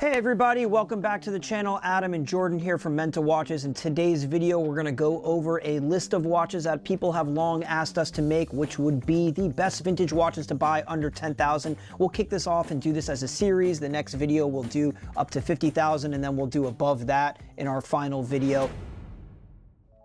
Hey everybody, welcome back to the channel. Adam and Jordan here from Menta Watches. In today's video, we're gonna go over a list of watches that people have long asked us to make, which would be the best vintage watches to buy under 10,000. We'll kick this off and do this as a series. The next video we'll do up to 50,000 and then we'll do above that in our final video.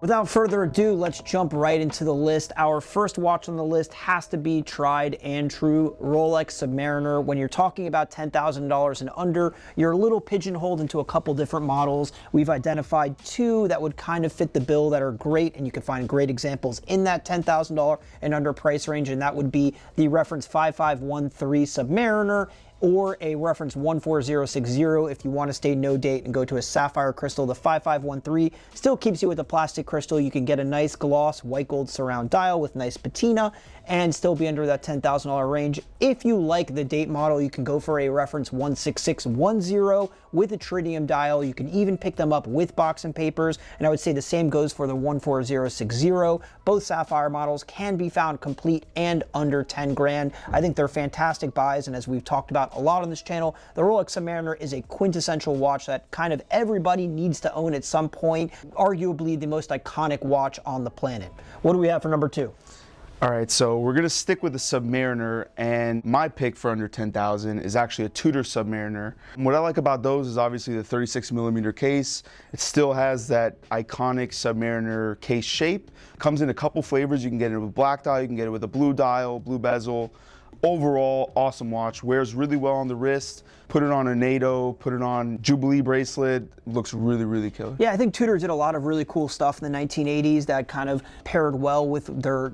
Without further ado, let's jump right into the list. Our first watch on the list has to be tried and true Rolex Submariner. When you're talking about $10,000 and under, you're a little pigeonholed into a couple different models. We've identified two that would kind of fit the bill that are great, and you can find great examples in that $10,000 and under price range, and that would be the reference 5513 Submariner or a reference 14060 if you want to stay no date and go to a sapphire crystal. The 5513 still keeps you with a plastic crystal. You can get a nice gloss white gold surround dial with nice patina and still be under that $10,000 range. If you like the date model, you can go for a reference 16610 with a tritium dial. You can even pick them up with box and papers, and I would say the same goes for the 14060. Both sapphire models can be found complete and under 10 grand. I think they're fantastic buys, and as we've talked about a lot on this channel, the Rolex Submariner is a quintessential watch that kind of everybody needs to own at some point. Arguably the most iconic watch on the planet. What do we have for number two? All right, so we're gonna stick with the Submariner, and my pick for under 10,000 is actually a Tudor Submariner. And what I like about those is obviously the 36mm case. It still has that iconic Submariner case shape. Comes in a couple flavors. You can get it with black dial, you can get it with a blue dial, blue bezel. Overall, awesome watch. Wears really well on the wrist. Put it on a NATO, put it on Jubilee bracelet. Looks really, really killer. Yeah, I think Tudor did a lot of really cool stuff in the 1980s that kind of paired well with their,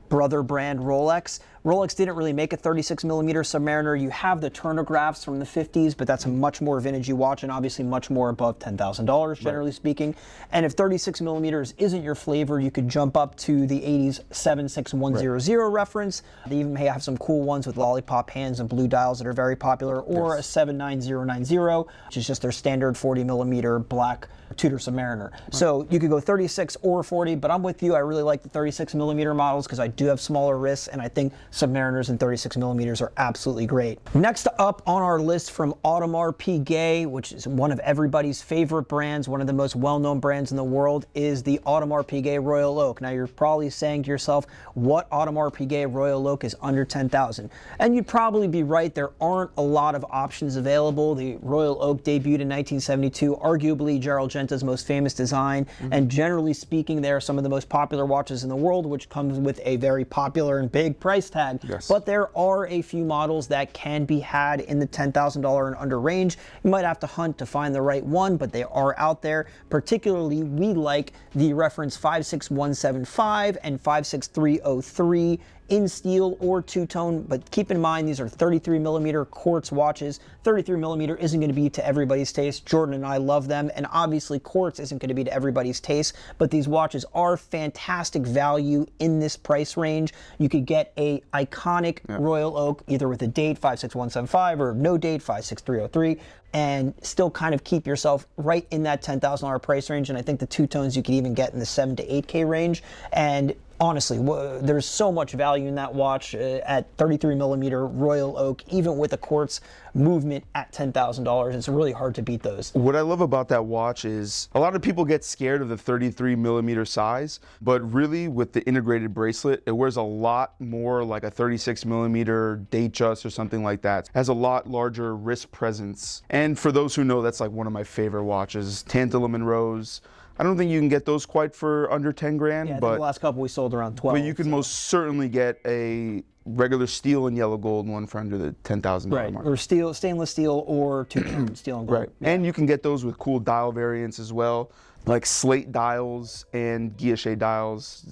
brother brand Rolex. Rolex didn't really make a 36mm Submariner. You have the turnographs from the 50s, but that's a much more vintagey watch and obviously much more above $10,000, generally speaking. And if 36mm isn't your flavor, you could jump up to the 80s 76100 reference. They even may have some cool ones with lollipop hands and blue dials that are very popular, or a 79090, which is just their standard 40mm black Tudor Submariner. So you could go 36 or 40, but I'm with you. I really like the 36mm models because I do have smaller wrists, and I think Submariners and 36mm are absolutely great. Next up on our list from Audemars Piguet, which is one of everybody's favorite brands, one of the most well-known brands in the world, is the Audemars Piguet Royal Oak. Now you're probably saying to yourself, what Audemars Piguet Royal Oak is under 10,000? And you'd probably be right. There aren't a lot of options available. The Royal Oak debuted in 1972, arguably Gerald Genta's most famous design, and generally speaking, they are some of the most popular watches in the world, which comes with a very popular and big price tag. But there are a few models that can be had in the $10,000 and under range. You might have to hunt to find the right one, but they are out there. Particularly, we like the reference 56175 and 56303 in steel or two-tone, but keep in mind these are 33mm quartz watches. 33mm isn't going to be to everybody's taste. Jordan and I love them, and obviously quartz isn't going to be to everybody's taste, but these watches are fantastic value in this price range. You could get a iconic Royal Oak either with a date 56175 or no date 56303 and still kind of keep yourself right in that $10,000 price range. And I think the two-tones you could even get in the 7 to 8K range. And honestly, there's so much value in that watch at 33mm Royal Oak, even with a quartz movement at $10,000. It's really hard to beat those. What I love about that watch is a lot of people get scared of the 33mm size, but really with the integrated bracelet, it wears a lot more like a 36mm Datejust or something like that. It has a lot larger wrist presence. And for those who know, that's like one of my favorite watches, tantalum and rose. I don't think you can get those quite for under 10 grand, yeah, but the last couple we sold around 12. But you can most certainly get a regular steel and yellow gold one for under the $10,000 mark. Or stainless steel or two-tone steel and gold. Right, and you can get those with cool dial variants as well, like slate dials and guilloche dials.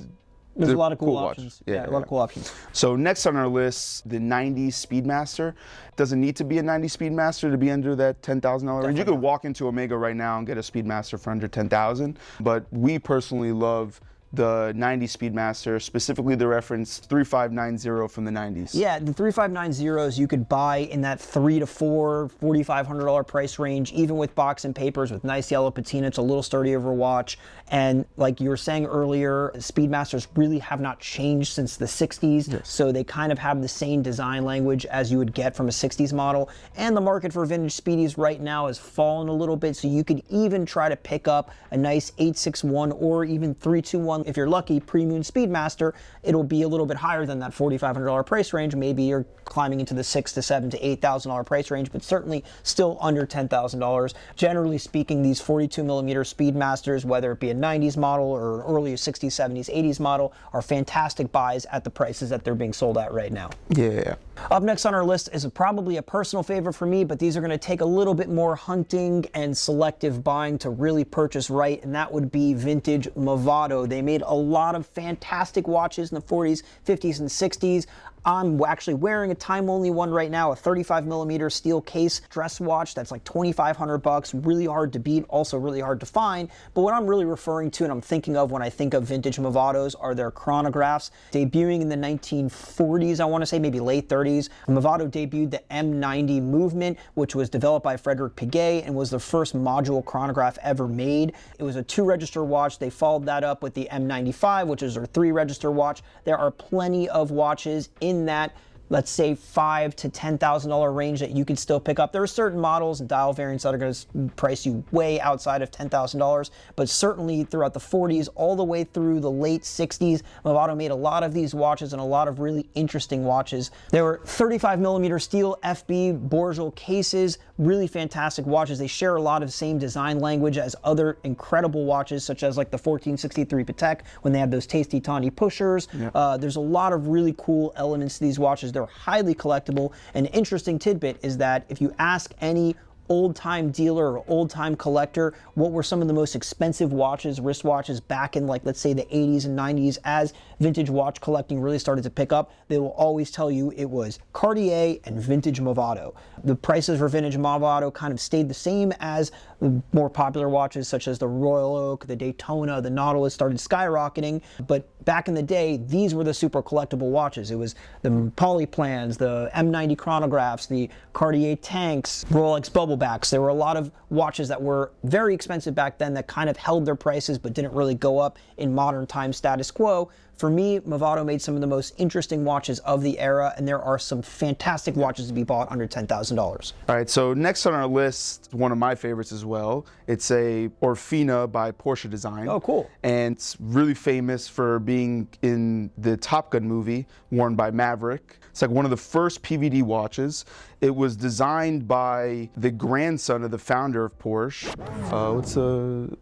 There's a lot of cool options. Yeah, a lot of cool options. So next on our list, the 90 Speedmaster. Doesn't need to be a 90 Speedmaster to be under that $10,000 range. You could walk into Omega right now and get a Speedmaster for under 10,000. But we personally love the 90 Speedmaster, specifically the reference 3590 from the 90s. Yeah, the 3590s you could buy in that $3 to $4, $4,500 price range, even with box and papers with nice yellow patina. It's a little sturdier of a watch. And like you were saying earlier, Speedmasters really have not changed since the 60s. Yes. So they kind of have the same design language as you would get from a 60s model. And the market for vintage Speedies right now has fallen a little bit. So you could even try to pick up a nice 861 or even 321. If you're lucky, pre-Moon Speedmaster, it'll be a little bit higher than that $4,500 price range. Maybe you're climbing into the $6,000 to $7,000 to $8,000 price range, but certainly still under $10,000. Generally speaking, these 42 millimeter Speedmasters, whether it be a 90s model or an early 60s, 70s, 80s model, are fantastic buys at the prices that they're being sold at right now. Yeah. Up next on our list is probably a personal favorite for me, but these are going to take a little bit more hunting and selective buying to really purchase right, and that would be vintage Movado. They made a lot of fantastic watches in the 40s, 50s, and 60s. I'm actually wearing a time-only one right now, a 35 millimeter steel case dress watch that's like $2,500, really hard to beat, also really hard to find. But what I'm really referring to and I'm thinking of when I think of vintage Movados are their chronographs. Debuting in the 1940s, I want to say, maybe late 30s, Movado debuted the M90 movement, which was developed by Rolex Piguet and was the first module chronograph ever made. It was a 2-register watch. They followed that up with the M95, which is their 3-register watch. There are plenty of watches in that, let's say, $5,000 to $10,000 range that you can still pick up. There are certain models and dial variants that are going to price you way outside of $10,000, but certainly throughout the 40s all the way through the late 60s, Movado made a lot of these watches and a lot of really interesting watches. There were 35 millimeter steel FB Bourgeois cases, really fantastic watches. They share a lot of the same design language as other incredible watches, such as like the 1463 Patek when they had those tasty tawny pushers. Yep. There's a lot of really cool elements to these watches. They're highly collectible. An interesting tidbit is that if you ask any old-time dealer or old-time collector what were some of the most expensive watches, wristwatches back in, like, let's say the 80s and 90s as vintage watch collecting really started to pick up, they will always tell you it was Cartier and vintage Movado. The prices for vintage Movado kind of stayed the same as the more popular watches such as the Royal Oak, the Daytona, the Nautilus started skyrocketing, but back in the day, these were the super collectible watches. It was the Polyplans, the M90 chronographs, the Cartier tanks, Rolex bubblebacks. There were a lot of watches that were very expensive back then that kind of held their prices but didn't really go up in modern time status quo. For me, Movado made some of the most interesting watches of the era, and there are some fantastic watches to be bought under $10,000. All right, so next on our list, one of my favorites as well. It's a Orfina by Porsche Design. Oh, cool. And it's really famous for being in the Top Gun movie, worn by Maverick. It's like one of the first PVD watches. It was designed by the grandson of the founder of Porsche.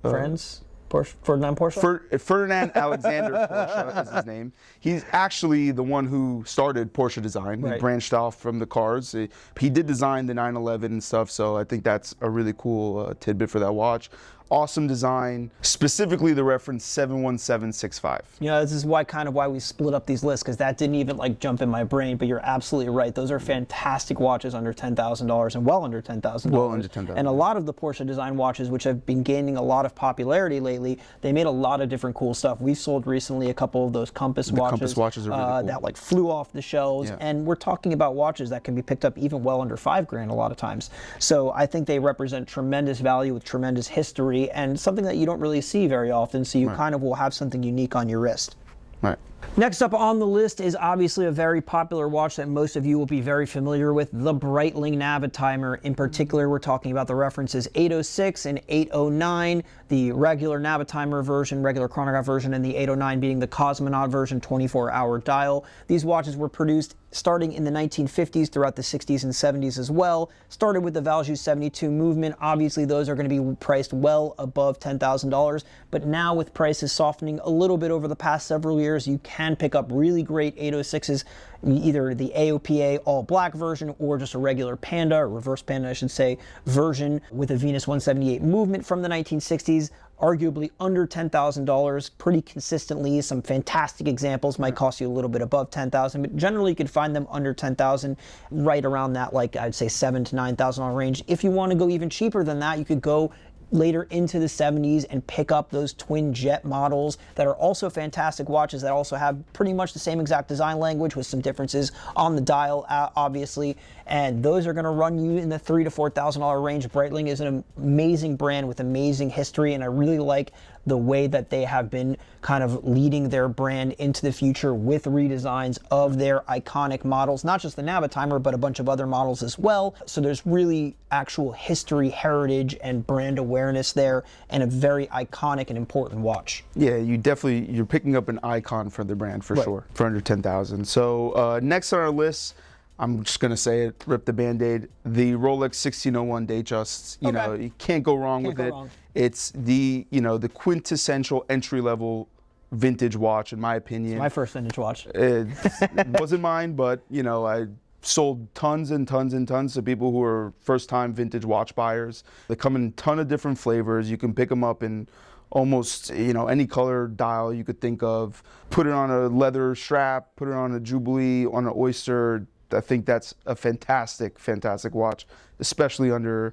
Friends? Ferdinand Porsche? Ferdinand Alexander Porsche is his name. He's actually the one who started Porsche Design. He branched off from the cars. He did design the 911 and stuff, so I think that's a really cool tidbit for that watch. Awesome design, specifically the reference 71765. You know, this is why we split up these lists, because that didn't even like jump in my brain, but you're absolutely right. Those are fantastic watches under $10,000 and well under $10,000. Well under $10,000. And a lot of the Porsche Design watches, which have been gaining a lot of popularity lately, they made a lot of different cool stuff. We've sold recently a couple of those Compass watches. Compass watches are really cool. That like flew off the shelves, and we're talking about watches that can be picked up even well under $5,000 a lot of times. So I think they represent tremendous value with tremendous history and something that you don't really see very often, so you kind of will have something unique on your wrist. Right. Next up on the list is obviously a very popular watch that most of you will be very familiar with, the Breitling Navitimer. In particular, we're talking about the references 806 and 809, the regular Navitimer version, regular chronograph version, and the 809 being the Cosmonaut version 24-hour dial. These watches were produced starting in the 1950s throughout the 60s and 70s as well. Started with the Valjoux 72 movement. Obviously, those are going to be priced well above $10,000, but now with prices softening a little bit over the past several years, you can pick up really great 806s, either the AOPA all black version or just a regular Panda, or reverse Panda I should say, version with a Venus 178 movement from the 1960s. Arguably under $10,000 pretty consistently. Some fantastic examples might cost you a little bit above $10,000, but generally you could find them under $10,000, right around that, like I'd say $7,000 to $9,000 range. If you want to go even cheaper than that, you could go later into the 70s and pick up those twin jet models that are also fantastic watches that also have pretty much the same exact design language with some differences on the dial, obviously. And those are going to run you in the $3,000 to $4,000 range. Breitling is an amazing brand with amazing history, and I really like the way that they have been kind of leading their brand into the future with redesigns of their iconic models, not just the Navitimer, but a bunch of other models as well. So there's really actual history, heritage, and brand awareness there, and a very iconic and important watch. Yeah, you're picking up an icon for the brand for sure, for under 10,000. So next on our list, I'm just gonna say it, rip the Band-Aid, the Rolex 1601 Datejust. You know, you can't go wrong with it. It's the, the quintessential entry-level vintage watch, in my opinion. It's my first vintage watch. It wasn't mine, but I sold tons and tons and tons to people who are first-time vintage watch buyers. They come in a ton of different flavors. You can pick them up in almost any color dial you could think of. Put it on a leather strap, put it on a Jubilee, on an Oyster. I think that's a fantastic, fantastic watch, especially under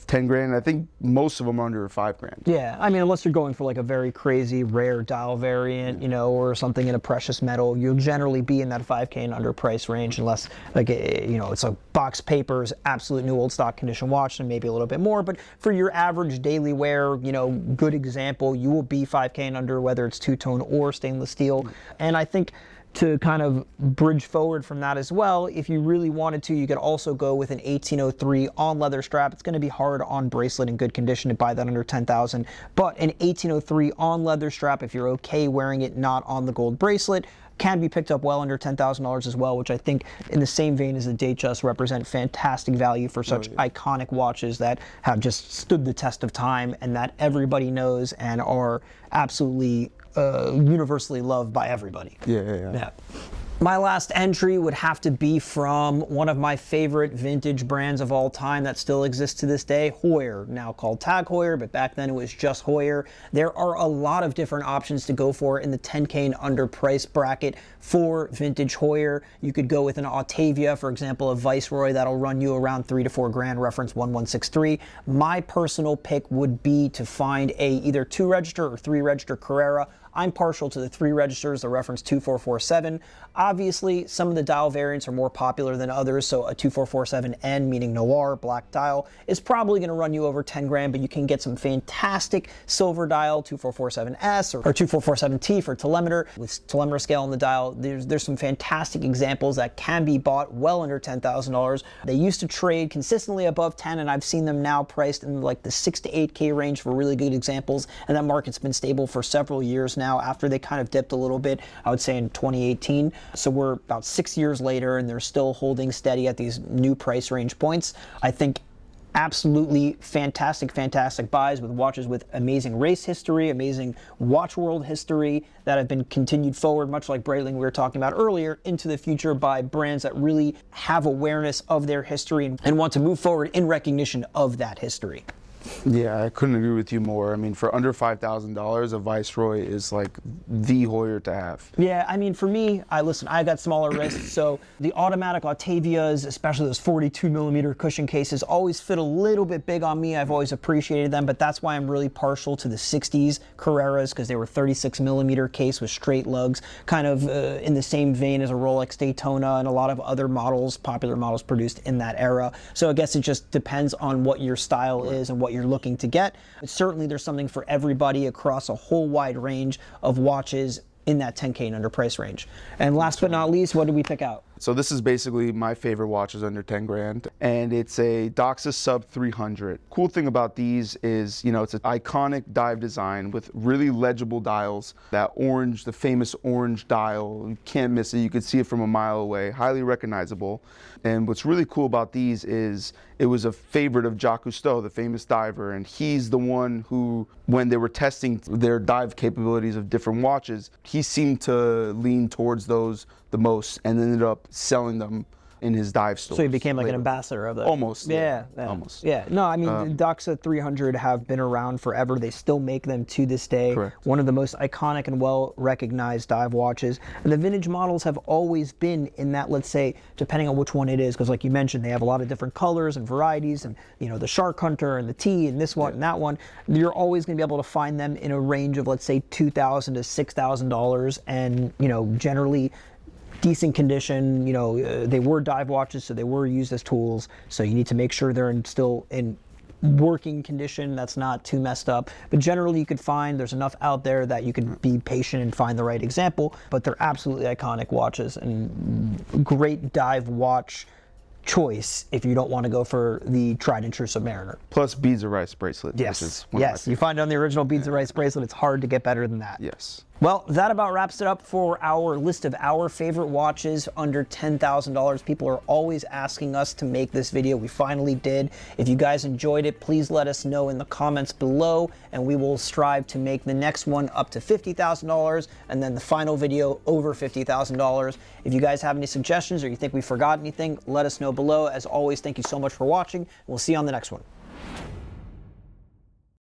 10 grand. I think most of them are under 5 grand. Yeah, I mean, unless you're going for like a very crazy rare dial variant, or something in a precious metal, you'll generally be in that 5K and under price range, unless it's a box papers, absolute new old stock condition watch, and maybe a little bit more. But for your average daily wear, good example, you will be 5K and under, whether it's two-tone or stainless steel. And I think to kind of bridge forward from that as well, if you really wanted to, you could also go with an 1803 on leather strap. It's going to be hard on bracelet in good condition to buy that under 10,000, but an 1803 on leather strap, if you're okay wearing it not on the gold bracelet, can be picked up well under $10,000 as well, which I think in the same vein as the Datejust represent fantastic value for such iconic watches that have just stood the test of time and that everybody knows and are absolutely universally loved by everybody. Yeah. My last entry would have to be from one of my favorite vintage brands of all time that still exists to this day, Heuer, now called Tag Heuer, but back then it was just Heuer. There are a lot of different options to go for in the 10K and under price bracket for vintage Heuer. You could go with an Autavia, for example, a Viceroy that'll run you around 3 to 4 grand, reference 1163. My personal pick would be to find a either 2 register or 3 register Carrera. I'm partial to the 3 registers, the reference 2447. Obviously, some of the dial variants are more popular than others, so a 2447N, meaning noir, black dial, is probably going to run you over 10 grand, but you can get some fantastic silver dial, 2447S or 2447T for telemeter, with telemeter scale on the dial. There's some fantastic examples that can be bought well under $10,000. They used to trade consistently above 10, and I've seen them now priced in like the 6 to 8K range for really good examples, and that market's been stable for several years now after they kind of dipped a little bit, I would say in 2018. So we're about 6 years later and they're still holding steady at these new price range points. I think absolutely fantastic buys with watches with amazing race history, amazing watch world history that have been continued forward, much like Breitling we were talking about earlier, into the future by brands that really have awareness of their history and want to move forward in recognition of that history. Yeah, I couldn't agree with you more. I mean, for under $5,000, a Viceroy is like the Heuer to have. Yeah, I mean, for me, I got smaller wrists, so the automatic Autavias, especially those 42 millimeter cushion cases, always fit a little bit big on me. I've always appreciated them, but that's why I'm really partial to the 60s Carreras, because they were 36 millimeter case with straight lugs, kind of in the same vein as a Rolex Daytona and a lot of other models, popular models produced in that era. So I guess it just depends on what your style is and what you're looking to get. But certainly there's something for everybody across a whole wide range of watches in that 10K and under price range. And last but not least, what did we pick out? So this is basically my favorite watches under 10 grand, and it's a Doxa Sub 300. Cool thing about these is, it's an iconic dive design with really legible dials. That orange, the famous orange dial, you can't miss it. You could see it from a mile away, highly recognizable. And what's really cool about these is it was a favorite of Jacques Cousteau, the famous diver, and he's the one who, when they were testing their dive capabilities of different watches, he seemed to lean towards those the most and ended up selling them in his dive stores. So he became like later. an ambassador of that. Almost. Yeah. Almost. Yeah. No, I mean, the Doxa 300 have been around forever. They still make them to this day. Correct. One of the most iconic and well-recognized dive watches. And the vintage models have always been in that, let's say, depending on which one it is, because like you mentioned, they have a lot of different colors and varieties, and you know, the Shark Hunter and the T and this one and that one. You're always going to be able to find them in a range of, let's say, $2,000 to $6,000, and you know, generally decent condition. You know, they were dive watches, so they were used as tools. So you need to make sure they're still in working condition, that's not too messed up. But generally you could find, there's enough out there that you can be patient and find the right example, but they're absolutely iconic watches and great dive watch choice if you don't want to go for the tried and true Submariner. Plus beads of rice bracelet. Yes, yes, you find it on the original beads of rice bracelet, it's hard to get better than that. Yes. Well, that about wraps it up for our list of our favorite watches under $10,000. People are always asking us to make this video. We finally did. If you guys enjoyed it, please let us know in the comments below, and we will strive to make the next one up to $50,000, and then the final video over $50,000. If you guys have any suggestions or you think we forgot anything, let us know below. As always, thank you so much for watching. We'll see you on the next one.